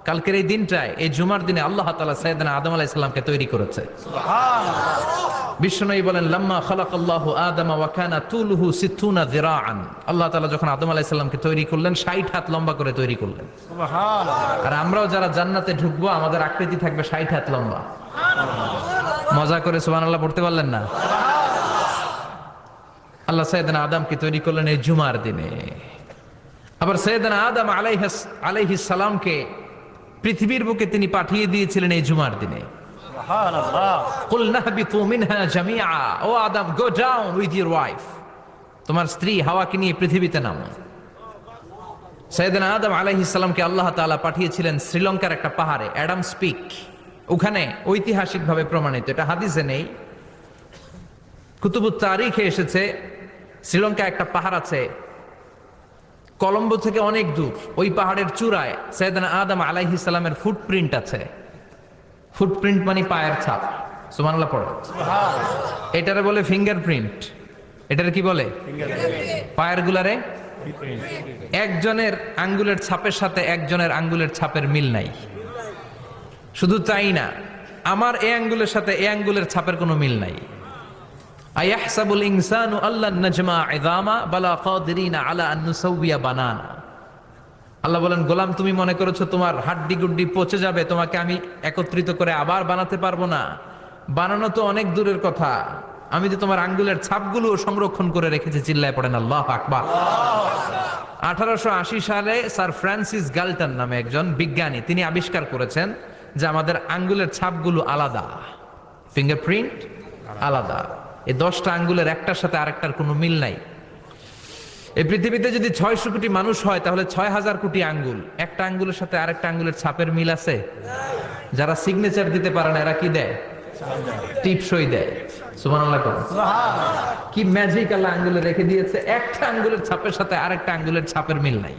কালকের এই দিনটায়, এই জুমার দিনে আল্লাহ তাআলা সাইয়েদনা আদম আলাইহিস সালামকে তৈরি করেছে। বিশ্বনবী বলেন, লাম্মা খালাকাল্লাহু আদামা ওয়া কানা তুলুহু 60 যিরাআন। আল্লাহ তাআলা যখন আদম আলাইহিস সালামকে তৈরি করলেন 60 হাত লম্বা করে তৈরি করলেন। সুবহানাল্লাহ। আর আমরাও যারা জান্নাতে ঢুকবো আমাদের আকৃতি থাকবে 60 হাত লম্বা। মজা করে সুবহানাল্লাহ পড়তে পারলেন না? আল্লাহ সাইয়েদনা আদমকে তৈরি করলেন এই জুমার দিনে। আবার সাইয়েদনা আদম আলাইহিস সালামকে পৃথিবীর বুকে তিনি পাঠিয়ে দিয়েছিলেন এই জুমার দিনে। সুবহানাল্লাহ। কুল নাহবিতু মিনহা জামিআ, ও Adam, go down with your wife, তোমার স্ত্রী হাওয়াকে নিয়ে পৃথিবীতে নামো। সাইয়েদনা আদম আলাইহিস সালামকে আল্লাহ তাআলা পাঠিয়েছিলেন শ্রীলঙ্কার একটা পাহাড়ে, অ্যাডামস পিক। ওখানে ঐতিহাসিকভাবে প্রমাণিত, এটা হাদিসে নেই, কুতুবুত তারিখে এসেছে। শ্রীলঙ্কা একটা পাহাড় আছে, কলম্বো থেকে অনেক দূর। ওই পাহাড়ের চূড়ায় সাইয়েদনা আদম আলাইহিস সালামের ফুটপ্রিন্ট আছে। ফুটপ্রিন্ট মানে পায়ের ছাপ। সুবহানাল্লাহ পড়ো। সুবহানাল্লাহ। এটারে বলে ফিঙ্গারপ্রিন্ট। এটারে কি বলে? পায়ের গুলারে একজনের আঙ্গুলের ছাপের সাথে একজনের আঙ্গুলের ছাপের মিল নাই। শুধু তাই না, আমার এই আঙ্গুলের সাথে এই আঙ্গুলের ছাপের কোনো মিল নাই। আয়াহসাবুল ইনসানু আল্লান নাজমা ইযামা বালা কাদিরিনা আলা আন নুসাউবিয়া বানানা। আল্লাহ বলেন, গোলাম, তুমি মনে করেছো তোমার হাড্ডি গুড্ডি পচে যাবে, তোমাকে আমি একত্রিত করে আবার বানাতে পারবো না? বানানো তো অনেক দূরের কথা, আমি তো তোমার আঙ্গুলের ছাপগুলো সংরক্ষণ করে রেখেছি। চিল্লায় পড়েন আল্লাহু আকবার। 1880 সালে স্যার ফ্রান্সিস গালটন নামে একজন বিজ্ঞানী, তিনি আবিষ্কার করেছেন যে আমাদের আঙ্গুলের ছাপগুলো আলাদা, ফিঙ্গারপ্রিন্ট আলাদা। এই 10টা আঙ্গুলের একটার সাথে আরেকটার কোনো মিল নাই। এই পৃথিবীতে যদি 600 কোটি মানুষ হয় তাহলে 6000 কোটি আঙ্গুল, একটা আঙ্গুলের সাথে আরেকটা আঙ্গুলের ছাপের মিল আছে? যারা সিগনেচার দিতে পারে না এরা কি দেয়? টিপসই দেয়। সুবহানাল্লাহ। কি ম্যাজিক আল্লাহ আঙ্গুলে রেখে দিয়েছে, একটা আঙ্গুলের ছাপের সাথে আরেকটা আঙ্গুলের ছাপের মিল নাই।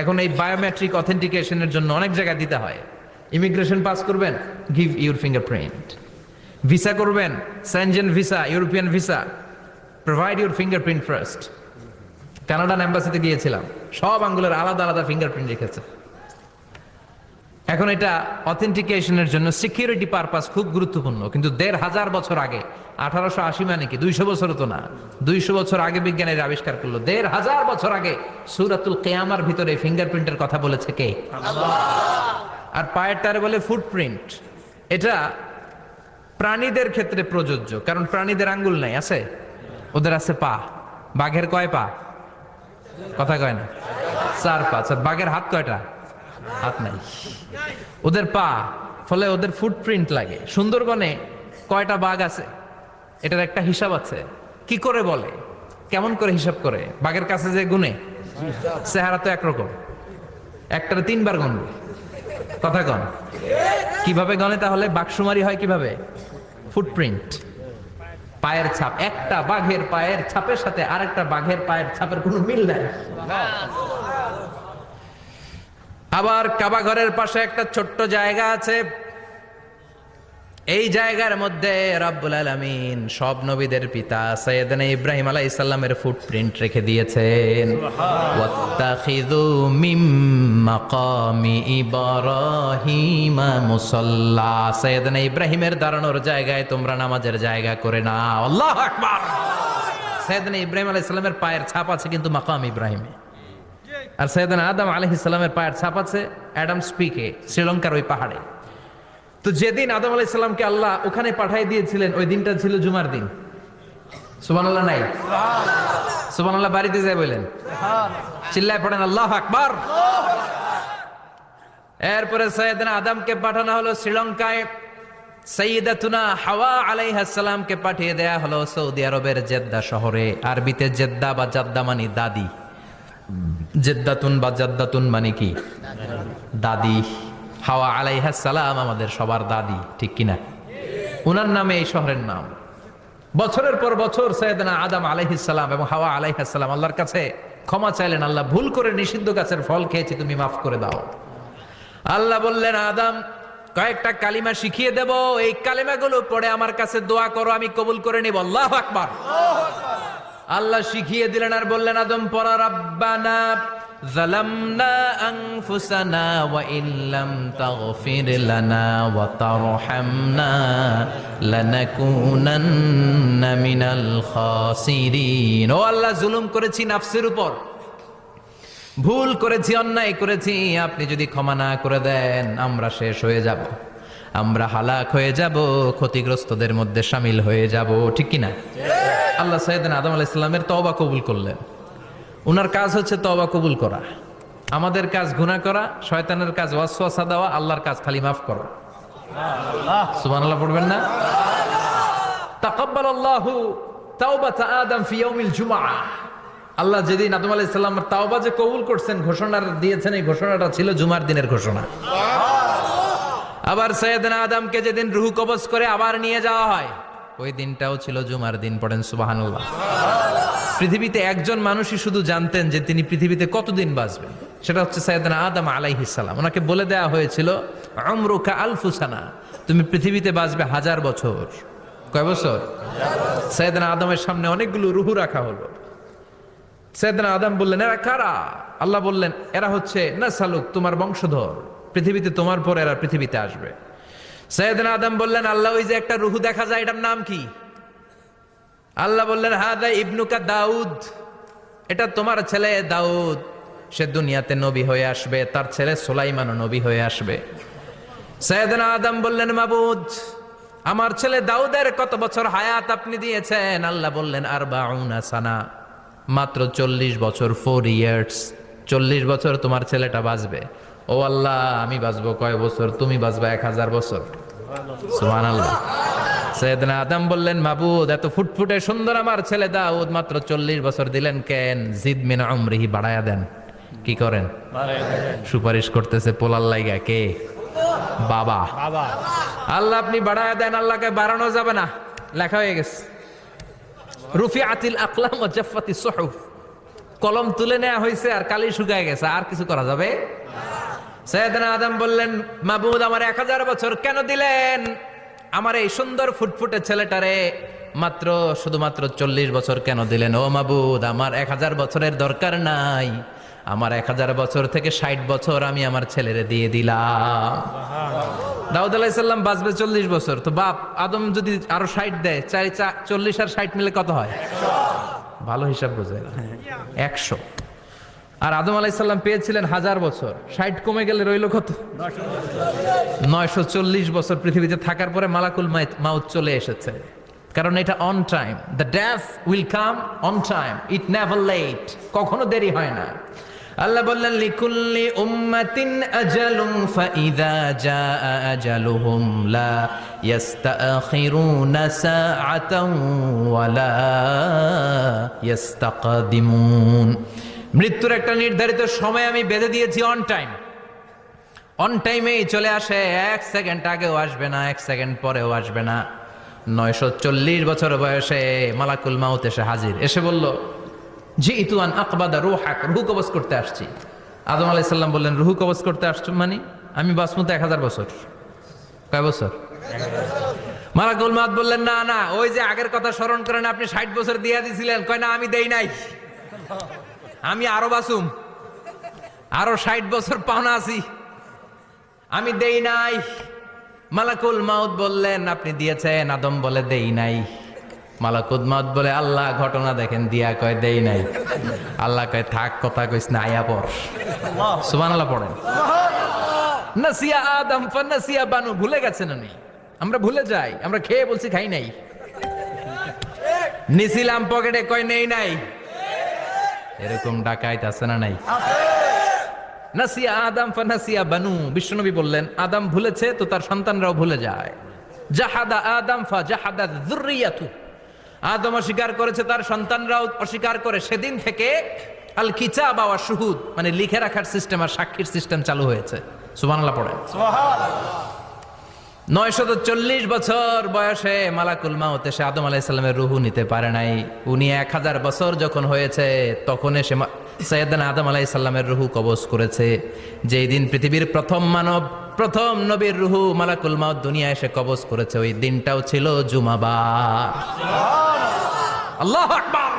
এখন এই বায়োমেট্রিক অথেন্টিকেশনের জন্য অনেক জায়গায় দিতে হয়। ইমিগ্রেশন পাস করবেন, গিভ ইউর ফিঙ্গারপ্রিন্ট। ভিসা করবেন, Schengen visa, European visa, provide your fingerprint first. Canadian এম্বাসিতে গিয়েছিলাম, সব আঙ্গুলের আলাদা আলাদা ফিঙ্গারপ্রিন্ট রেখেছে। এখন এটা অথেন্টিকেশনের জন্য সিকিউরিটি পারপাস খুব গুরুত্বপূর্ণ। কিন্তু 1500 বছর আগে, 1880 মানে কি 200 বছর তো না, 200 বছর আগে বিজ্ঞানীরা আবিষ্কার করলো। 1500 বছর আগে সূরাতুল কিয়ামার ভিতরে ফিঙ্গারপ্রিন্টের কথা বলেছে কে? আল্লাহ। আর পায়েরটারে বলে ফুটপ্রিন্ট। এটা প্রাণীদের ক্ষেত্রে প্রযোজ্য, কারণ প্রাণীদের আঙ্গুল নাই, আছে? ওদের আছে পা। বাঘের কয় পা? কথা কয় না, 4 পা। বাঘের হাত কয়টা? হাত নাই, ওদের পা। ফলে ওদের ফুটপ্রিন্ট লাগে। সুন্দরবনে কয়টা বাঘ আছে এটার একটা হিসাব আছে। কি করে বলে, কেমন করে হিসাব করে? বাঘের কাছে যে গুনে, চেহারা তো একরকম, একটারে 3 বার গুনবে। কথা কন, কিভাবে গনে তাহলে? বাঘসুমারি হয় কিভাবে? ফুটপ্রিন্ট, পায়ের ছাপ। একটা বাঘের পায়ের ছাপের সাথে আরেকটা বাঘের পায়ের ছাপের কোনো মিল নাই। আবার কাবা ঘরের পাশে একটা ছোট্ট জায়গা আছে, এই জায়গার মধ্যে রব্বুল আলামিন সব নবীদের পিতা সাইয়েদনা ইব্রাহিম আলাইহিস সালামের ফুটপ্রিন্ট রেখে দিয়েছেন। ওয়াত্তাখিযু মিম মাকামি ইব্রাহিম মুসাল্লা, সাইয়েদনা ইব্রাহিমের দাঁড়ানোর জায়গায় তোমরা নামাজের জায়গা করে নাও। আল্লাহু আকবার। সাইয়েদনা ইব্রাহিম আলাইহিস সালামের পায়ের ছাপ আছে কিন্তু মাকাম ইব্রাহিমে। আর সাইয়েদনা আদম আলাইহিস সালামের পায়ের ছাপ আছে অ্যাডামস পিকে, শ্রীলঙ্কার ওই পাহাড়ে। তো যেদিন আদম আলাইহিস সালামকে আল্লাহ ওখানে পাঠিয়ে দিয়েছিলেন ওই দিনটা ছিল জুমার দিন। সুবহানাল্লাহ নাই? সুবহানাল্লাহ বাড়িতে যায় বলেন, চিল্লায় পড়েন আল্লাহু আকবার। এরপরে সাইয়েদনা আদমকে পাঠানো হলো শ্রীলঙ্কায়, সাইয়্যিদাতুনা হাওয়া আলাইহিস সালামকে পাঠিয়ে দেয়া হলো সৌদি আরবের জেদ্দা শহরে। আরবিতে জেদ্দা বা জাদ্দা মানে দাদি। জেদ্দাতুন বা জাদ্দাতুন মানে কি? দাদি। হাওয়া আলাইহিস সালাম আমাদের সবার দাদি, ঠিক কিনা? উনার নামে এই শহরের নাম। বছরের পর বছর সাইয়েদনা আদম আলাইহিস সালাম এবং হাওয়া আলাইহিস সালাম আল্লাহর কাছে ক্ষমা চাইলেন, আল্লাহ ভুল করে নিষিদ্ধ গাছের ফল খেয়েছি, তুমি মাফ করে দাও। আল্লাহ বললেন, আদম, কয়েকটা কালিমা শিখিয়ে দেব, এই কালিমাগুলো পড়ে আমার কাছে দোয়া করো, আমি কবুল করে নিব। আল্লাহু আকবার। আল্লাহ শিখিয়ে দিলেন আর বললেন, আদম পড়া, রাব্বানা যালামনা আনফুসানা ওয়া ইল্লাম তাগফির লানা ওয়া তারহামনা লানাকুনান্না মিনাল খাসিরিন। ও আল্লাহ, জুলুম করেছি নাফসের উপর, ভুল করেছি, অন্যায় করেছি, আপনি যদি ক্ষমা না করে দেন আমরা শেষ হয়ে যাব, আমরা হালাক হয়ে যাব, ক্ষতিগ্রস্তদের মধ্যে শামিল হয়ে যাব, ঠিক কি না? আল্লাহ সাইয়েদনা আদম আলাইহিস সালামের তওবা কবুল করলেন। উনার কাজ হচ্ছে তওবা কবুল করা, আমাদের কাজ গুনাহ করা, শয়তানের কাজ ওয়াসওয়াসা দেওয়া, আল্লাহর কাজ খালি মাফ করা। সুবহানাল্লাহ পড়বেন না? তাকাব্বালাল্লাহু তাওবাতা আদম ফি ইয়াউমিল জুমআহ। আল্লাহ যেদিন আদম আলাইহিস সালামের তাওবা যে কবুল করছেন, ঘোষণা দিয়েছেন, এই ঘোষণাটা ছিল জুমার দিনের ঘোষণা। আবার সাইয়েদনা আদমকে যেদিন রূহ কবজ করে আবার নিয়ে যাওয়া হয়, ওই দিনটাও ছিল জুমার দিন। পড়েন সুবহানাল্লাহ। পৃথিবীতে একজন মানুষই শুধু জানতেন যে তিনি পৃথিবীতে কতদিন বাঁচবেন, সেটা হচ্ছে সাইয়েদনা আদম আলাইহিস সালাম। ওনাকে বলে দেওয়া হয়েছিল উমরুকা আলফু সানা, তুমি পৃথিবীতে বাঁচবে 1000 বছর। কয় বছর? সাইয়েদনা আদমের সামনে অনেকগুলো রূহ রাখা হলো। সাইয়েদনা আদম বললেন, এরা কারা? আল্লাহ বললেন, এরা হচ্ছে নাসালুক, তোমার বংশধর, পৃথিবীতে তোমার পর এরা পৃথিবীতে আসবে। সাইয়েদনা আদম বললেন, আল্লাহ ওই যে একটা রূহ দেখা যায়, এটার নাম কি? আল্লাহ বললেন, হাদা ইবনুকা দাউদ, এটা তোমার ছেলে দাউদ, সে দুনিয়াতে নবী হয়ে আসবে, তার ছেলে সুলাইমানও নবী হয়ে আসবে। সাইয়েদনা আদম বললেন, মাবুদ, আমার ছেলে দাউদের কত বছর হায়াত আপনি দিয়েছেন? আল্লাহ বললেন, 40 সানা, মাত্র 40 বছর, 4 ইয়ার্স, 40 বছর তোমার ছেলেটা বাঁচবে। ও আল্লাহ, আমি বাঁচবো কয় বছর? তুমি বাঁচবা 1000 বছর। সুবহানাল্লাহ। সাইয়েদনা আদম বললেন, মাবুদ, এত ফুটফুটে সুন্দর আমার ছেলে দাউদ, মাত্র 40 বছর দিলেন কেন? জিদ মিন উমরিহি, বাড়ায়া দেন। কি করেন? সুপারিশ করতেছে পোলার লাইগা। কে? বাবা। আল্লাহ আপনি বাড়ায়া দেন। আল্লাহকে বাড়ানো যাবে না, লেখা হয়ে গেছে। রুফিআতিল আকলাম ওয়া জাফফাতিস সুহুফ, কলম তুলে নেওয়া হয়েছে আর কালি শুকায় গেছে, আর কিছু করা যাবে? সাইয়েদনা আদম বললেন, মাবুদ, আমার 1000 বছর কেন দিলেন? আমার এই সুন্দর ফুটফুটে ছেলেটারে মাত্র শুধুমাত্র 40 বছর কেন দিলেন? ও মাবুদ, আমার 1000 বছরের দরকার নাই, আমার 1000 বছর থেকে 60 বছর আমি আমার ছেলেরে দিয়ে দিলাম। দাউদ আলাইহিস সালাম বাঁচবে 40 বছর, তো বাপ আদম যদি আরো 60 দেয়, 40 আর 60 মিলে কত হয়? ভালো হিসাব বোঝে, 100। আর আদম আলাইহিস সালাম পেয়েছিলেন 1000 বছর, 60 কমে গেলে রইল কত? 940 বছর পৃথিবীতে থাকার পরে মালাকুল মাউত চলে এসেছে। কারণ এটা on time, the death will come on time, it never late, কখনো দেরি হয় না। আল্লাহ বললেন, লিকুল্লি উম্মাতিন আজালুন ফাইযা জাআ আজালুহুম লা ইস্তাখিরুনা সাআতান ওয়া লা ইস্তাকদিমুন। মৃত্যুর একটা নির্ধারিত সময় আমি বেঁধে দিয়েছি, অন টাইম, অন টাইমেই চলে আসে, 1 সেকেন্ড আগেও আসবে না, 1 সেকেন্ড পরেও আসবে না। 940 বছর বয়সে মালাকুল মাউত এসে হাজির, এসে বলল, জিইতু আন আকবাদা রূহাক, রূহ কবজ করতে আসছি। আদম আলাইহিস সালাম বললেন, রূহ কবজ করতে আসছো মানে? আমি বাঁচবো তো 1000 বছর। কয় বছর? মালাকুল মাউত বললেন, না না, ওই যে আগের কথা স্মরণ করেন, আপনি 60 বছর দিয়ে দিয়েছিলেন। কয় না, আমি দেই নাই, আমি আরো বাঁচুম, আরো 60 বছর পাওনা আছি, আমি দেই নাই। মালাকুল মাউত বললেন, আপনি দিয়েছেন। আদম বলে, দেই নাই। মালাকুল মাউত বলে, আল্লাহ ঘটনা দেখেন, দিয়া কয় দেই নাই। আল্লাহ কয়, থাক, কথা কইস না, আয়া পড়। সুবহানাল্লাহ পড়েন। নাসিয়া আদম ফানাসিয়া বানু, ভুলে গেছেন উনি। আমরা ভুলে যাই, আমরা খেয়ে বলছি খাই নাই, নিছিলাম পকেটে, কয় নেই নাই। এরকম ডাকাইত আছে না নাই? নাসিয়া আদম ফানাসিয়া বানু, বিশ্বনবী বললেন, আদম ভুলেছে তো তার সন্তানরাও ভুলে যায়। জাহাদা আদম ফাজাহাদা যুররিয়াতু, আদম অস্বীকার করেছে, তার সন্তানরাও অস্বীকার করে। সেদিন থেকে আল কিতাব ওয়া শুহুদ, মানে লিখে রাখার সিস্টেম আর সাক্ষীর সিস্টেম চালু হয়েছে। সুবহানাল্লাহ পড়েন। সুবহানাল্লাহ। 940 বছর বয়সে মালাকুল মাউত এসে আদম আলাইহিস সালামের রূহ নিতে পারে নাই। উনি 1000 বছর যখন হয়েছে তখন এসে সাইয়েদনা আদম আলাইহিস সালামের রূহ কবজ করেছে। যেই দিন পৃথিবীর প্রথম মানব, প্রথম নবীর রূহ মালাকুল মাউত দুনিয়ায় এসে কবজ করেছে, ওই দিনটাও ছিল জুমাবার। আল্লাহু আকবার।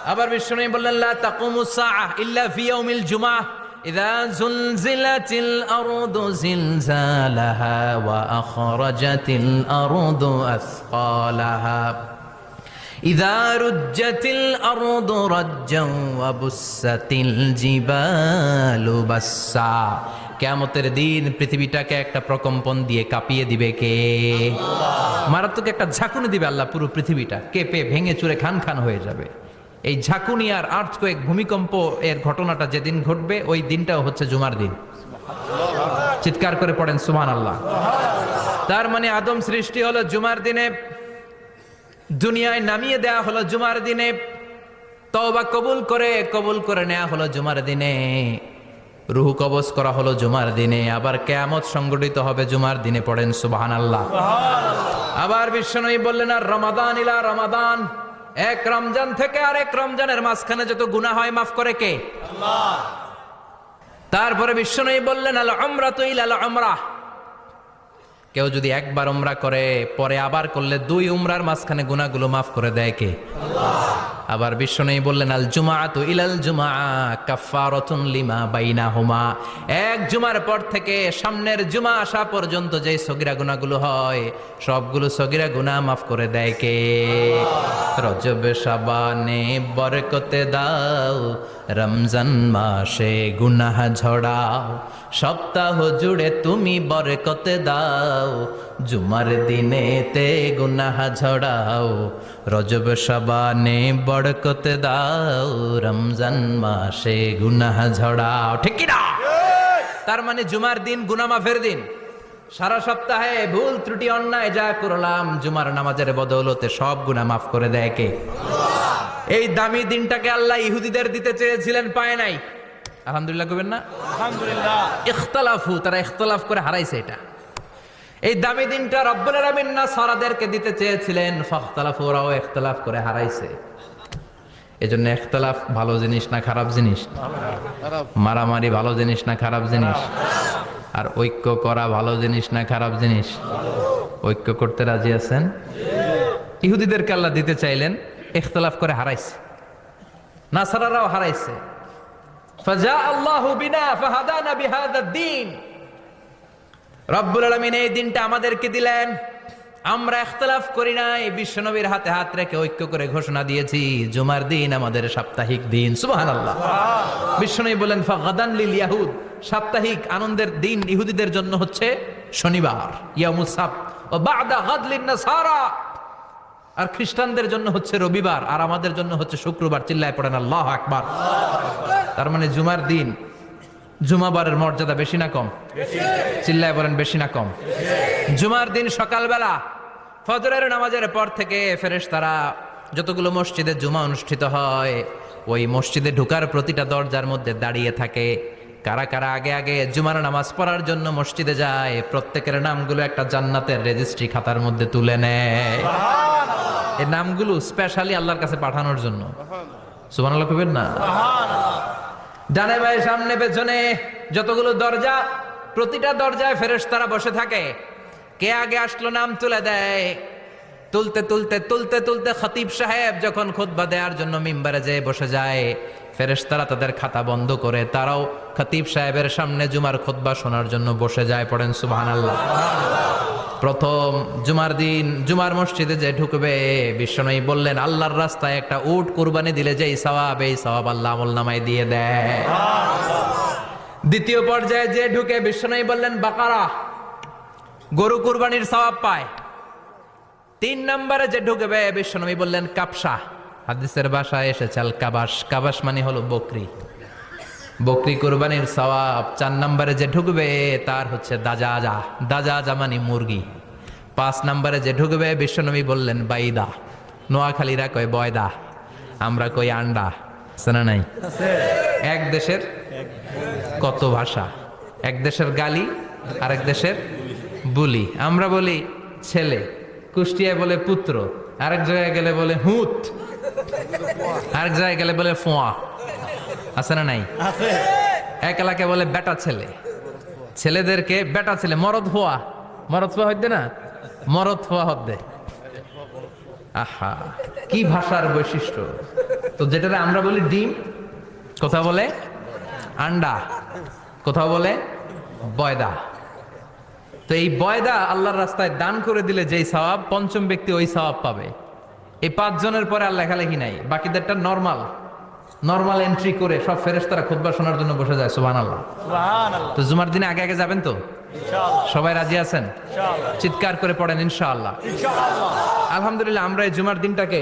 আবার বিষ্ণু বললেন লা তাকুমুস সাআহ ইল্লা ফি ইয়াউমিল জুমআহ ইযা যুলজিলাতিল আরদু জিলজালাহা ওয়া আখরাজাতিল আরদু আসকালাহা ইযা রুজ্জাতিল আরদু রাজ্জান ওয়া বুসাতিল জিবালু বাসসা। কিয়ামতের দিন পৃথিবীটাকে একটা প্রকম্পন দিয়ে কাঁপিয়ে দিবে কে? মারাত্মক একটা ঝাঁকুনি দিবে আল্লাহ, পুরো পৃথিবীটা কেঁপে ভেঙে চুরে খান খান হয়ে যাবে। এই ঝাঁকুনি আর আর্থকোয়েক ভূমিকম্প এর ঘটনাটা যেদিন ঘটবে ওই দিনটাও হচ্ছে জুমার দিন। চিৎকার করে পড়েন সুবহানাল্লাহ। তার মানে আদম সৃষ্টি হলো জুমার দিনে, দুনিয়ায় নামিয়ে দেয়া হলো জুমার দিনে, তওবা কবুল করে নেওয়া হলো জুমার দিনে, রূহ কবজ করা হলো জুমার দিনে, আবার কিয়ামত সংগঠিত হবে জুমার দিনে। পড়েন সুবহানাল্লাহ। আবার বিশ্বনবী বললেন আর রমাদান ইলা রমাদান, এক রমজান থেকে আরেক রমজানের মাঝখানে যত গুনাহ হয় মাফ করে কে? আল্লাহ। তারপরে বিশ্বনবী বললেন আল উমরাতু ইলাল উমরাহ, কেউ যদি একবার উমরা করে পরে আবার করলে দুই উমরার মাঝখানে গুনাহগুলো মাফ করে দেয় কে? আল্লাহ। আবার বিশ্বনবী বললেন আল জুমাআতু ইলাল জুমআ কাফফারাতুন লিমা বাইনাহুমা, এক জুমার পর থেকে সামনের জুমা আসা পর্যন্ত যে সগীরা গুনাহগুলো হয় সবগুলো সগীরা গুনাহ মাফ করে দেয় কে? রজব শাবানে বরকতে দাও, রমজান মাসে গুনাহ ঝড়াও, সপ্তাহ জুড়ে তুমি বরকতে দাও, জুমার দিনেতে গুনাহ ঝড়াও, রজব শাবানে বরকতে দাও, রমজান মাসে গুনাহ ঝড়াও। ঠিক কি না? তার মানে জুমার দিন গুনাহ মাফের দিন। সারা সপ্তাহে ভুল ত্রুটি অন্যায় যা করলাম জুমার নামাজের বদৌলতে সব গুনাহ মাফ করে দেয় কে? আল্লাহ। এই দামি দিনটাকে আল্লাহ ইহুদিদের দিতে চেয়েছিলেন, পায় নাই। আলহামদুলিল্লাহ কইবেন না? আলহামদুলিল্লাহ। ইখতিলাফু, তারা ইখতিলাফ করে হারাইছে এটা। এই দামি দিনটা রব্বুল আলামিন নাসারাদেরকে দিতে চেয়েছিলেন, ফাখতালাফু, ওরাও ইখতিলাফ করে হারাইছে। এজন্য ইখতিলাফ ভালো জিনিস না খারাপ জিনিস? মারামারি ভালো জিনিস না খারাপ জিনিস? আর ঐক্য করা ভালো জিনিস না খারাপ জিনিস? ঐক্য করতে রাজি আছেন? ইহুদিদেরকে আল্লাহ দিতে চাইলেন, ইখতিলাফ করে হারাইছে। নাসারারাও হারাইছে। ফাজা আল্লাহু বিনা ফাহাদানা বিহাদা দ্বীন, রব্বুল আলামিন এই দিনটা আমাদেরকে দিলেন, আমরা ইখতিলাফ করি নাই, বিশ্বনবীর হাতে হাত রেখে ঐক্য করে ঘোষণা দিয়েছি জুমার দিন আমাদের সাপ্তাহিক দিন। সুবহানাল্লাহ। বিশ্বনবী বলেন ফাগাদান লিল ইয়াহুদ, সাপ্তাহিক আনন্দের দিন ইহুদিদের জন্য হচ্ছে শনিবার, ইয়াউমুস সাbt, ও বা'দা গাদ লিন নাসারা, আর খ্রিস্টানদের জন্য হচ্ছে রবিবার, আর আমাদের জন্য হচ্ছে শুক্রবার। চিল্লায় পড়েন আল্লাহু আকবার। তার মানে জুমার দিন, জুমাবারের মর্যাদা বেশি না কম? চিল্লায় বলেন বেশি না কম? জুমার দিন সকালবেলা ফজরের নামাজের পর থেকে ফেরেশতারা যতগুলো মসজিদে জুমা অনুষ্ঠিত হয় ওই মসজিদে ঢোকার প্রতিটা দরজার মধ্যে দাঁড়িয়ে থাকে। কারা কারা আগে আগে জুমার নামাজ পড়ার জন্য মসজিদে যায় প্রত্যেকের নামগুলো একটা জান্নাতের রেজিস্ট্রি খাতার মধ্যে তুলে নেয়। এই নামগুলো স্পেশালি আল্লাহর কাছে পাঠানোর জন্য। সুবহানাল্লাহ কইবেন না? ডানে বায়ে সামনে পেছনে যতগুলো দরজা, প্রতিটা দরজায় ফেরেশতারা বসে থাকে। কে আগে আসলো নাম তুলে দেয়। তুলতে তুলতে তুলতে তুলতে খতিব সাহেব যখন খুতবা দেওয়ার জন্য মিম্বারে যেয়ে বসে যায়, ফেরেশতারা তাদের খাতা বন্ধ করে তারাও খতিব সাহেবের সামনে জুমার খুতবা শোনার জন্য বসে যায়। পড়েন সুবহানাল্লাহ। প্রথম জুমার দিন জুমার মসজিদে যে ঢুকবে, বিশ্বনবী বললেন আল্লাহর রাস্তায় একটা উট কুরবানি দিলে যেই সওয়াব, এই সওয়াব আল্লাহ আমলনামায় দিয়ে দেয়। দ্বিতীয় পর্যায়ে যে ঢুকে, বিশ্বনবী বললেন বাকারা, গরু কুরবানির সওয়াব পায়। 3 নম্বরে যে ঢুকবে, বিশ্বনবী বললেন কাবসা, হাদিসের ভাষায় এসেছে আল কাবাস, কাবাস মানে হলো বকরি, বকরি কুরবানির সওয়াব। 4 নম্বরে যে ঢুকবে তার হচ্ছে দাজাজা, দাজাজা মানে মুরগি। 5 নম্বরে যে ঢুকবে, বিশ্বনবী বললেন বাইদা, নোয়াখালীরা কয় বয়দা, আমরা কই আন্ডা। শোনা নাই? এক দেশের কত ভাষা, এক দেশের গালি আর এক দেশের বুলি। আমরা বলি ছেলে, কুষ্টিয়ায় বলে পুত্র, আরেক জায়গায় গেলে বলে হুত, আরেক জায়গায় গেলে বলে ফোয়া। আছে না নাই? এক এলাকায় বলে বেটা ছেলে, ছেলেদেরকে বেটা ছেলে। মরদ ফোয়া, মরদ ফোয়া হইতে না, মরদ ফোয়া হদ্দে। আহা, কি ভাষার বৈশিষ্ট্য! তো যেটাতে আমরা বলি ডিম, কোথাও বলে আন্ডা, কোথাও বলে বয়দা। তো এই বয়দা আল্লাহর রাস্তায় দান করে দিলে যেই সওয়াব, পঞ্চম ব্যক্তি ওই সওয়াব পাবে। এই 5 জনের পরে আর লেখালেখি নাই, বাকিদেরটা নরমাল এন্ট্রি করে সব ফেরেশতারা খুতবা শোনার জন্য বসে যায়। সুবহানাল্লাহ। তো জুমার দিনে আগে আগে যাবেন তো? সবাই রাজি আছেন? চিৎকার করে পড়েন ইনশাআল্লাহ। আলহামদুলিল্লাহ, আমরা এই জুমার দিনটাকে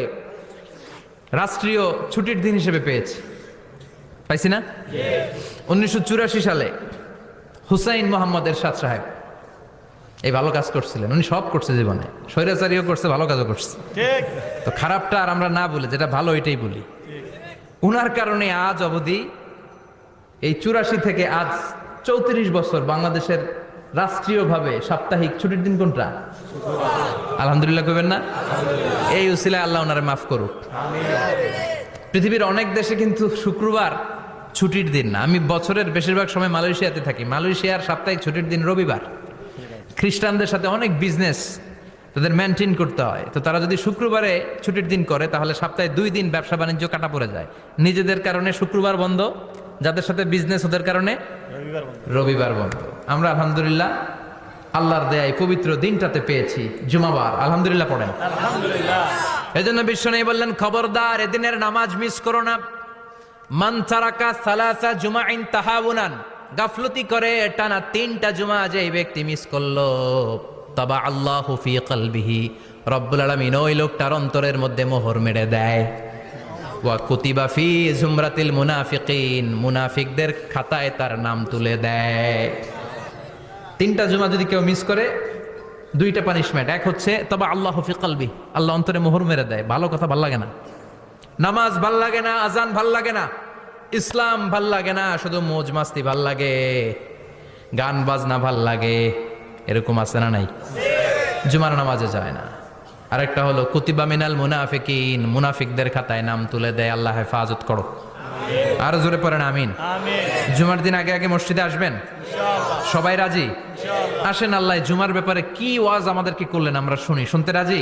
রাষ্ট্রীয় ছুটির দিন হিসেবে পাইছি না? 1984 সালে হুসাইন মোহাম্মদ এরশাদ সাহেব এই ভালো কাজ করছিলেন। উনি সব করছে জীবনে, স্বৈরাচারীও করছে, ভালো কাজও করছে। তো খারাপটা আর আমরা না বলে যেটা ভালো এটাই বলি। উনার কারণে আজ অবধি এই 84 থেকে আজ 34 বছর বাংলাদেশের রাষ্ট্রীয়ভাবে সাপ্তাহিক ছুটির দিন কোনটা? আলহামদুলিল্লাহ কইবেন না? এই উসিলায় আল্লাহ ওনারে মাফ করুক। পৃথিবীর অনেক দেশে কিন্তু শুক্রবার ছুটির দিন না। আমি বছরের বেশিরভাগ সময় মালয়েশিয়াতে থাকি। মালয়েশিয়ার সাপ্তাহিক ছুটির দিন রবিবার। খ্রিস্টানদের সাথে অনেক বিজনেস তাদের মেনটেন করতে হয়। তো তারা যদি শুক্রবারে ছুটির দিন করে তাহলে সপ্তাহে 2 দিন ব্যবসা বাণিজ্য কাটা পড়ে যায়। নিজেদের কারণে শুক্রবার বন্ধ, যাদের সাথে বিজনেস ওদের কারণে রবিবার বন্ধ। আমরা আলহামদুলিল্লাহ আল্লাহর দেয়ায় পবিত্র দিনটাতে পেয়েছি জুমাবার। আলহামদুলিল্লাহ পড়েন আলহামদুলিল্লাহ। এজন্য বিশ্বনবী বললেন, খবরদার এদিনের নামাজ মিস করো না। মান তারাকা সালাসা জুমাইন তাহাউনান, গাফলতি করে টানা 3টা জুমা যে ব্যক্তি মিস করলো, তাবা আল্লাহু ফি কলবিহি, রব্বুল আলামিন ওই লোকটার অন্তরের মধ্যে মোহর মেরে দেয়। ওয়া কুতিবা ফি জুমরাতিল মুনাফিকিন, মুনাফিকদের খাতায় তার নাম তুলে দেয়। 3টা জুমা যদি কেউ মিস করে 2টা পানিশমেন্ট। এক হচ্ছে তাবা আল্লাহু ফি কলবি, আল্লাহ অন্তরে মোহর মেরে দেয়। ভালো কথা ভাল লাগে না, নামাজ ভাল লাগে না, আজান ভাল লাগে না, ইসলাম ভাল লাগে না, শুধু মৌজ মাস্তি ভাল লাগে, গান বাজনা ভাল লাগে। এরকম আছে না নাই? জুমার নামাজে যায় না। আরেকটা হলো কুতিবা মিনাল মুনাফিকিন, মুনাফিকদের খাতায় নাম তুলে দেয়। আল্লাহ হেফাজত করো। আরো জোরে পড়েন আমিন। জুমার দিন আগে আগে মসজিদে আসবেন সবাই? রাজি? আসেন, আল্লাহ জুমার ব্যাপারে কি ওয়াজ আমাদেরকে করলেন আমরা শুনতে রাজি?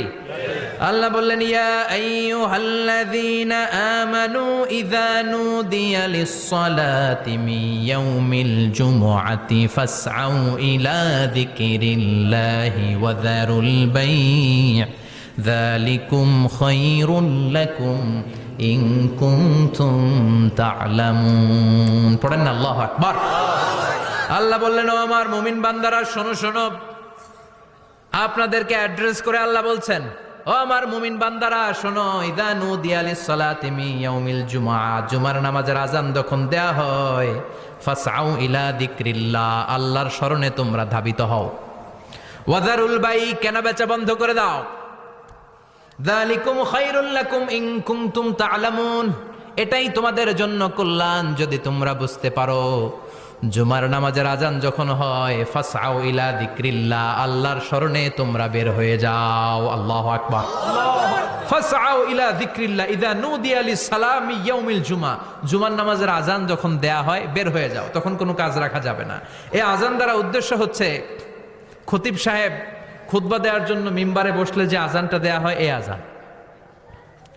আল্লাহ বললেন, ইয়া আইয়ুহাল্লাযীনা আমানু ইযা নুদিয়া লিস-সালাতি মিন ইয়াউমিল জুমুআতি ফাসআউ ইলা যিকরিল্লাহি ওয়া যারুল বাই', যালিকুম খায়রুল লাকুম ইন কুনতুম তা'লামুন। পড়েন না আল্লাহু আকবার। আল্লাহ বললেন, ও আমার মুমিন বান্দারা শোনো শোনো। আপনাদেরকে অ্যাড্রেস করে আল্লাহ বলছেন, ও আমার মুমিন বান্দারা শোনো, ইযা নুদিয়া লিস-সালাতি মিন ইয়াউমিল জুমআ, জুমার নামাজের আযান যখন দেয়া হয়, ফাসআউ ইলা যিকরিল্লাহ, আল্লাহর স্মরণে তোমরা ধাবিত হও। ওয়া যারুল বাই', কেনা বেচা বন্ধ করে দাও। যালিকুম খায়রুল লাকুম ইন কুনতুম তা'লামুন, এটাই তোমাদের জন্য কল্যাণ যদি তোমরা বুঝতে পারো। জুমার নামাজের আজান যখন হয়, ফাসআউ ইলা যিকরিল্লাহ, আল্লাহর স্মরণে তোমরা বের হয়ে যাও। আল্লাহু আকবার। ফাসআউ ইলা যিকরিল্লাহ ইযা নুদিয়া লিস-সালামি ইয়াউমিল জুমআ, জুমার নামাজের আজান যখন দেয়া হয় বের হয়ে যাও, তখন কোনো কাজ রাখা যাবে না। এই আজান দ্বারা উদ্দেশ্য হচ্ছে খতিব সাহেব খুতবা দেওয়ার জন্য মিম্বারে বসলে যে আজানটা দেয়া হয়, এই আজান।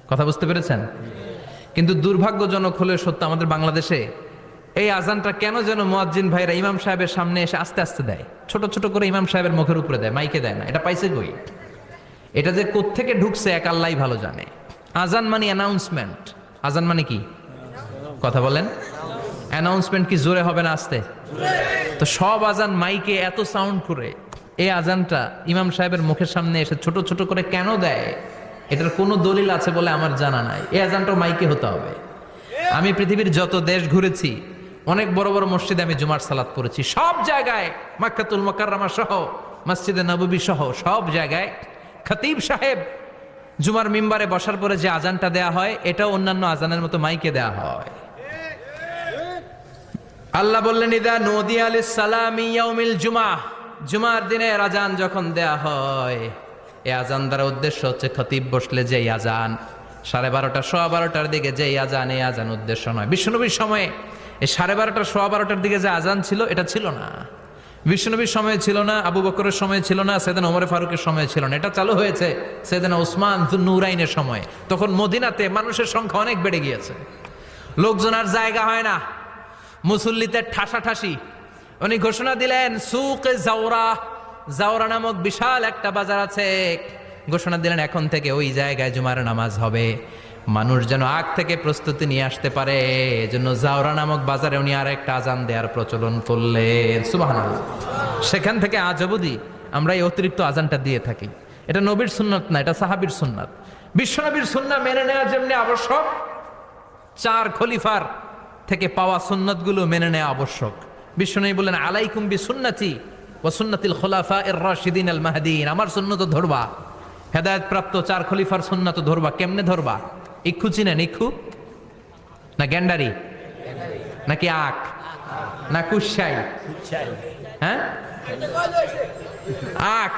কথা বুঝতে পেরেছেন? কিন্তু দুর্ভাগ্যজনক হলে সত্য, আমাদের বাংলাদেশে এই আজানটা কেন যেন মুয়াজ্জিন ভাইরা ইমাম সাহেবের সামনে এসে আস্তে আস্তে দেয়, ছোট ছোট করে ইমাম সাহেবের মুখের উপরে দেয়, মাইকে দেয় না। এটা পাইছে কই? এটা যে কোত্থেকে ঢুকছে এক আল্লাহই ভালো জানে। আজান মানে অ্যানাউন্সমেন্ট। আজান মানে কি? কথা বলেন। অ্যানাউন্সমেন্ট কি জোরে হবে না আস্তে? তো সব আজান মাইকে এত সাউন্ড করে, এই আজানটা ইমাম সাহেবের মুখের সামনে এসে ছোট ছোট করে কেন দেয়? এটার কোনো দলিল আছে বলে আমার জানা নাই। এই আজানটা মাইকে হতে হবে। আমি পৃথিবীর যত দেশ ঘুরেছি, অনেক বড় বড় মসজিদে আমি জুমার সালাত পড়েছি। সব জায়গায় মক্কাতুল মুকাররমা সহ, মসজিদে নববী সহ সব জায়গায় খতিব সাহেব জুমার মিম্বারে বসার পরে যে আজানটা দেয়া হয়, এটাও অন্যান্য আজানের মতো মাইকে দেয়া হয়। আল্লাহ বললেন, ইযা নুদিয়া লিস-সালামি ইয়াউমিল জুমআহ, জুমার দিনে আজান যখন দেয়া হয়, এই আজান দ্বারা উদ্দেশ্য হচ্ছে খতিব বসলে যেই আজান 12:30 12:15 দিকে যেই আজান, এই আজান উদ্দেশ্য নয়। বিশ্বনবীর সময়ে এই 12:30 12:15 দিকে যে আজান ছিল, এটা ছিল না। বিশ্বনবীর সময় ছিল না, আবু বকরের সময় ছিল না, সৈয়দনা ওমর ফারুকের সময় ছিল না, এটা চালু হয়েছে সৈয়দনা উসমান যুন্নুরাইনের সময়। তখন মদিনাতে মানুষের সংখ্যা অনেক বেড়ে গিয়েছে, লোকজন আর জায়গা হয় না, মুসল্লিতে ঠাসাঠাসি। উনি ঘোষণা দিলেন সুকে জাওরা, জাওরা নামক বিশাল একটা বাজার আছে, ঘোষণা দিলেন এখন থেকে ওই জায়গায় জুমার নামাজ হবে। মানুষ যেন আগ থেকে প্রস্তুতি নিয়ে আসতে পারে, এজন্য জাওরা নামক বাজারে উনি আর একটা আজান দেওয়ার প্রচলন করলেন। সুবহানাল্লাহ। সেখান থেকে আজ অবধি আমরা এই অতিরিক্ত আজানটা দিয়ে থাকি। এটা নবীর সুন্নাত না, এটা সাহাবীর সুন্নাত। বিশ্বনবীর সুন্নাহ মেনে নেওয়া যেমনি আবশ্যক, চার খলিফার থেকে পাওয়া সুন্নাতগুলো মেনে নেওয়া আবশ্যক। বিশ্বনবী বললেন আলাইকুম বিসুন্নতি ওয়া সুন্নাতিল খুলাফায়ে রাশিদিন আল মাহদিয়িন, আমার সুন্নাত ধরবা, হেদায়েত প্রাপ্ত চার খলিফার সুন্নাত ধরবা। কেমনে ধরবা? ইক্ষু চিনেন? ইক্ষু না গ্যান্ডারি নাকি আখ না কুশাই? হ্যাঁ, আখ।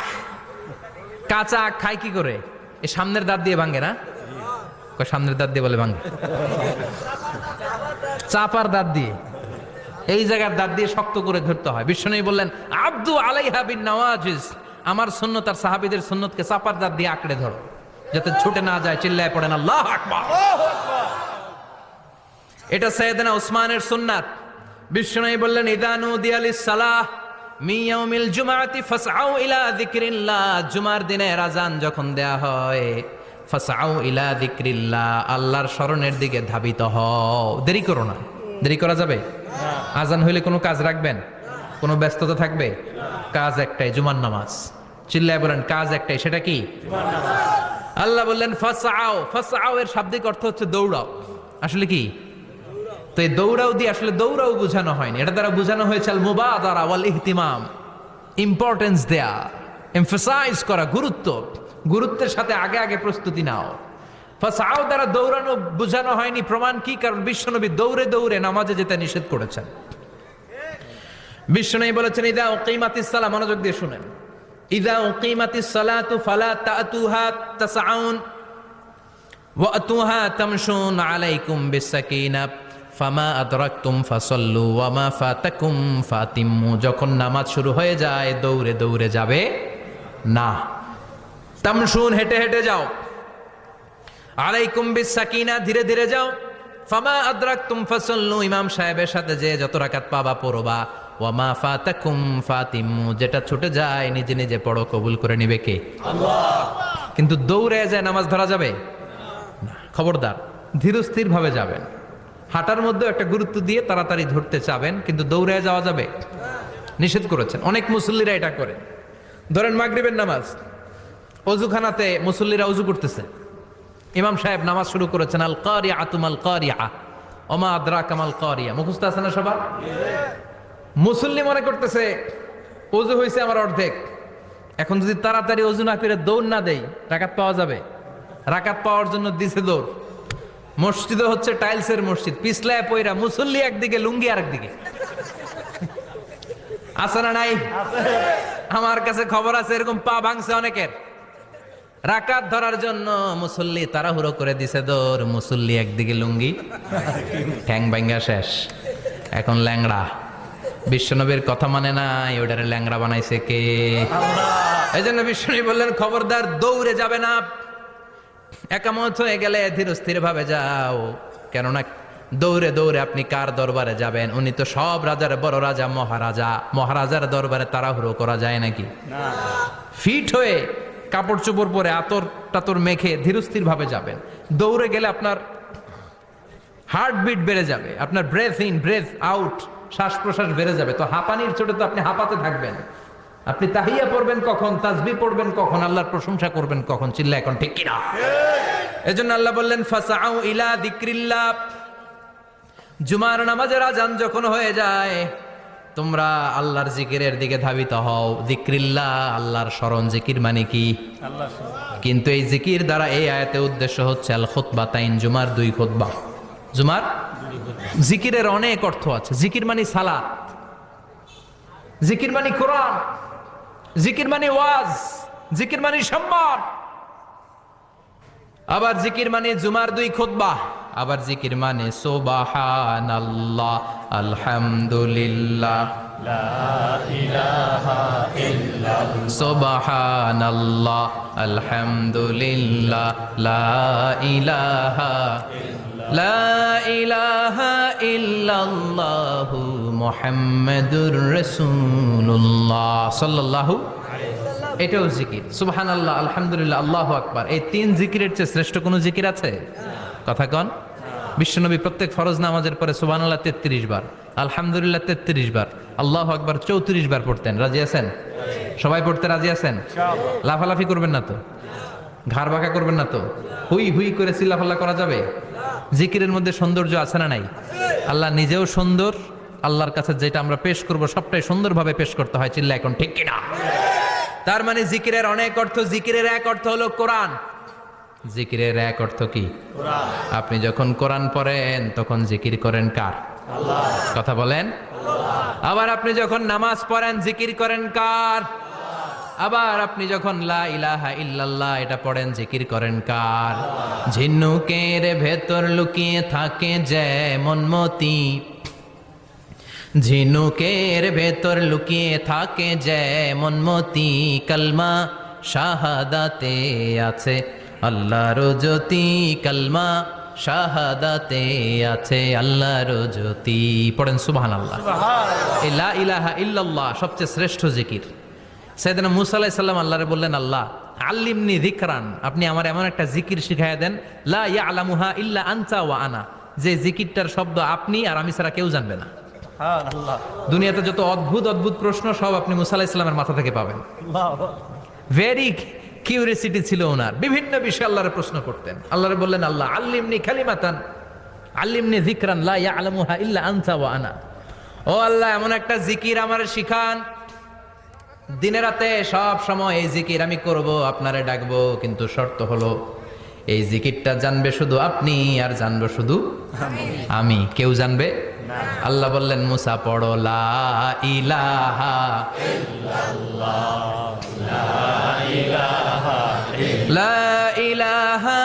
কাঁচা আখ খায় কি করে? এই সামনের দাঁত দিয়ে ভাঙে না? সামনের দাঁত দিয়ে বলে ভাঙে, চাপার দাঁত দিয়ে, এই জায়গার দাঁত দিয়ে শক্ত করে ধরতে হয়। বিশ্বনবী বললেন আব্দু আলাইহা বিন নওয়াজিজ, আমার সুন্নত আর সাহাবীদের সুন্নতকে চাপার দাঁত দিয়ে আঁকড়ে ধরো, যাতে ছুটে না যায়। চিল্লায় পড়েন আল্লাহু আকবার। এটা সাইয়েদনা উসমানের সুন্নাত। বিশ্বনবী বললেন ইযা নুদিয়া লিস-সালাহ মিন ইয়াউমিল জুমআতি ফাসআউ ইলা যিকরিল্লাহ, জুমার দিনের আযান যখন দেয়া হয়, ফাসআউ ইলা যিকরিল্লাহ, আল্লাহর স্মরণের দিকে ধাবিত হও। দেরি করো না। দেরি করা যাবে? আজান হইলে কোনো কাজ রাখবেন? কোনো ব্যস্ততা থাকবে? কাজ একটাই, জুমার নামাজ। চিল্লায় বলেন কাজ একটাই, সেটা কি? আল্লাহ বললেন ফাসআউ। ফাসআউ এর শাব্দিক অর্থ হচ্ছে দৌড়াও। আসলে কি? তো এই দৌড়াও দিয়ে আসলে দৌড়াও বোঝানো হয়নি, এটা দ্বারা বোঝানো হয়েছে আল মুবাদারা ওয়াল ইহতিমাম, ইম্পর্টেন্স দেয়া, এমফাসাইজ করা, গুরুত্ব, গুরুত্বের সাথে আগে আগে প্রস্তুতি নাও। ফাসআউ দ্বারা দৌড়ানো বোঝানো হয়নি। প্রমাণ কি? কারণ বিশ্বনবী দৌড়ে দৌড়ে নামাজে যেতে নিষেধ করেছেন। বিশ্বনবী বলেছেন ইযা উকিমাতিস সালাহ, মনোযোগ দিয়ে শুনেন, ইযা উকিমাতিস সালাতু ফালা তাতুহা তাসআউন ওয়া আতুহা তামশুন আলাইকুম বিসাকিনাহ ফামা আদরাকতুম ফাসাল্লু ওয়া মা ফাতাকুম ফাতিম্মু। যখন নামাজ শুরু হয়ে যায় দৌড়ে দৌড়ে যাবে না, তামশুন হেঁটে হেঁটে যাও, আলাইকুম বিসাকিনা ধীরে ধীরে যাও, ফামা আদরাকতুম ফাসাল্লু ইমাম সাহেবের সাথে যে যত রাকাত পাবা পড়বা, ওয়া মা ফাতাকুম ফাতিম্মু যেটা ছুটে যায় নিজে নিজে পড়ো, কবুল করে নিবে কে? আল্লাহ। কিন্তু দৌড়ে যায় নামাজ ধরা যাবে না। খবরদার, ধীরস্থির ভাবে যাবেন। হাঁটার মধ্যে একটা গুরুত্ব দিয়ে তাড়াতাড়ি ধরতে চাবেন, কিন্তু দৌড়ে যাওয়া যাবে নিষেধ করেছেন। অনেক মুসল্লিরা এটা করে। ধরেন মাগরিবের নামাজ, অজুখানাতে মুসল্লিরা অজু করতেছে, ইমাম সাহেব নামাজ শুরু করেছেন আল কারিআতু মাল কারিআ ওমা আদরাকা মাল কারিআ, মুখস্থ আছে না সবার? মুসল্লি মনে করতেছে অজু হয়েছে আমার অর্ধেক, এখন যদি তাড়াতাড়ি অজু না করে দৌড় না দেই রাকাত পাওয়া যাবে? রাকাত পাওয়ার জন্য দিছে দৌড়। মসজিদে হচ্ছে টাইলসের মসজিদ, পিছলায় পয়রা মুসল্লি একদিকে, লুঙ্গি আরেকদিকে। আছে না নাই? আমার কাছে খবর আছে এরকম পা ভাঙছে অনেকের। রাকাত ধরার জন্য মুসল্লি তাড়াহুড়ো করে দিছে দৌড়, মুসল্লি একদিকে লুঙ্গি, ঠ্যাং ভাঙ্গা শেষ, এখন ল্যাংড়া। বিশ্বনবীর কথা মানে নাই, ওটারে ল্যাংড়া বানাইছে কে? এই জন্য বিশ্বনবী বললেন খবরদার দৌড়ে যাবে না, একামত হয়ে গেলে ধীরস্থির ভাবে যাও। কেননা দৌড়ে দৌড়ে আপনি কার দরবারে যাবেন? উনি তো সব রাজার বড় রাজা, মহারাজা। মহারাজার দরবারে তাড়াহুড়ো করা যায় নাকি? ফিট হয়ে কাপড় চোপড় পরে আতর টাতর মেখে ধীরস্থির ভাবে যাবেন। দৌড়ে গেলে আপনার হার্টবিট বেড়ে যাবে, আপনার ব্রেথ ইন ব্রেথ আউট, শ্বাস প্রশ্বাস বেড়ে যাবে। তো হাঁপানির চোটে তো আপনি হাঁপাতে থাকবেন। আপনি তাহিয়া পড়বেন কখন, তাসবিহ পড়বেন কখন, আল্লাহর প্রশংসা করবেন কখন? চিল্লা এখন ঠিক কিনা? এজন্য আল্লাহ বললেন ফাসআউ ইলা যিকরিল্লাহ, জুমার নামাজের আযান যখন হয়ে যায় তোমরা আল্লাহর জিকিরের দিকে ধাবিত হও। যিকরিল্লাহ, আল্লাহর স্মরণ। জিকির মানে কি? কিন্তু এই জিকির দ্বারা এই আয়াতে উদ্দেশ্য হচ্ছে আল খুতবাতাইন, জুমার দুই খুতবা। জুমার জিকিরের অনেক অর্থ আছে। জিকির মানে সালাত, জিকির মানে কোরআন, জিকির মানে ওয়াজ, জিকির মানে সম্মান। আবার জিকির মানে জুমার দুই খুতবা, আবার জিকির মানে সুবহানাল্লাহ, আলহামদুলিল্লাহ, সুবহানাল্লাহ আলহামদুলিল্লাহ লা ইলাহা ইল্লাল্লাহু মুহাম্মাদুর রাসূলুল্লাহ সাল্লাল্লাহু। এটাও জিকির। সুবহানাল্লাহ আলহামদুলিল্লাহ আল্লাহু আকবার, এই তিন জিকিরের চেয়ে শ্রেষ্ঠ কোনো জিকির আছে? কথা কন। বিশ্বনবী প্রত্যেক ফরজ নামাজের পরে সুবহানাল্লাহ 33 বার, আলহামদুলিল্লাহ 33 বার, আল্লাহু আকবার 34 বার পড়তেন। রাজি আছেন? সবাই পড়তে রাজি আছেন? লাফালাফি করবেন না তো? ঘাড় বাঁকা করবেন না তো? হুই হুই করে চিল্লাফাল্লা করা যাবে? জিকিরের মধ্যে সৌন্দর্য আছে না নাই? আল্লাহ নিজেও সুন্দর, আল্লাহর কাছে যেটা আমরা পেশ করব সবটাই সুন্দরভাবে পেশ করতে হয়। চিল্লা এখন ঠিক কিনা? তার মানে জিকিরের অনেক অর্থ। জিকিরের এক অর্থ হলো কোরআন। জিকিরের এক অর্থ কি? কোরআন। আপনি যখন কোরআন পড়েন তখন জিকির করেন কার? আল্লাহ। কথা বলেন। আবার আপনি যখন নামাজ পড়েন জিকির করেন কার? আবার আপনি যখন লা ইলাহা ইল্লাল্লাহ এটা পড়েন জিকির করেন কার? ঝিনুকের ভেতর লুকিয়ে থাকে যেমন মতি, ঝিনুকের ভেতর লুকিয়ে থাকে যেমন মতি, কালমা শাহাদাতে আছে আল্লাহর জ্যোতি, কালমা শাহাদাতে আছে আল্লাহর জ্যোতি। পড়েন সুবহানাল্লাহ। এই লা ইলাহা ইল্লাল্লাহ সবচেয়ে শ্রেষ্ঠ জিকির। সাইয়েদনা মুসা আলাইহিস সালাম আল্লাহরে বললেন, আল্লাহ আল্লিমনি যিকরান, আপনি আমার এমন একটা জিকির শিখাইয়া দেন লা ইয়ালামুহা ইল্লা আনতা ওয়া আনা, যে জিকিরটার শব্দ আপনি আর আমি ছাড়া কেউ জানবে না। দুনিয়াতে যত অদ্ভুত অদ্ভুত প্রশ্ন সব আপনি মুসা আলাইহিস সালামের মাথা থেকে পাবেন। ভেরি কিউরিয়াসিটি ছিল ওনার, বিভিন্ন বিষয়ে আল্লাহরে প্রশ্ন করতেন। আল্লাহরে বললেন, আল্লাহ আল্লিমনি কালিমাতান আল্লিমনি যিকরান লা ইয়ালামুহা ইল্লা আনতা ওয়া আনা, ও আল্লাহ এমন একটা জিকির আমারে শিখান, দিনে রাতে সব সময় এই জিকির আমি করব, আপনারে ডাকবো, কিন্তু শর্ত হলো এই জিকিরটা জানবে শুধু আপনি আর জানবো শুধু আমি, কেউ জানবে না। আল্লাহ বললেন, মুসা পড়ো লা ইলাহা ইল্লাল্লাহ, লা ইলাহা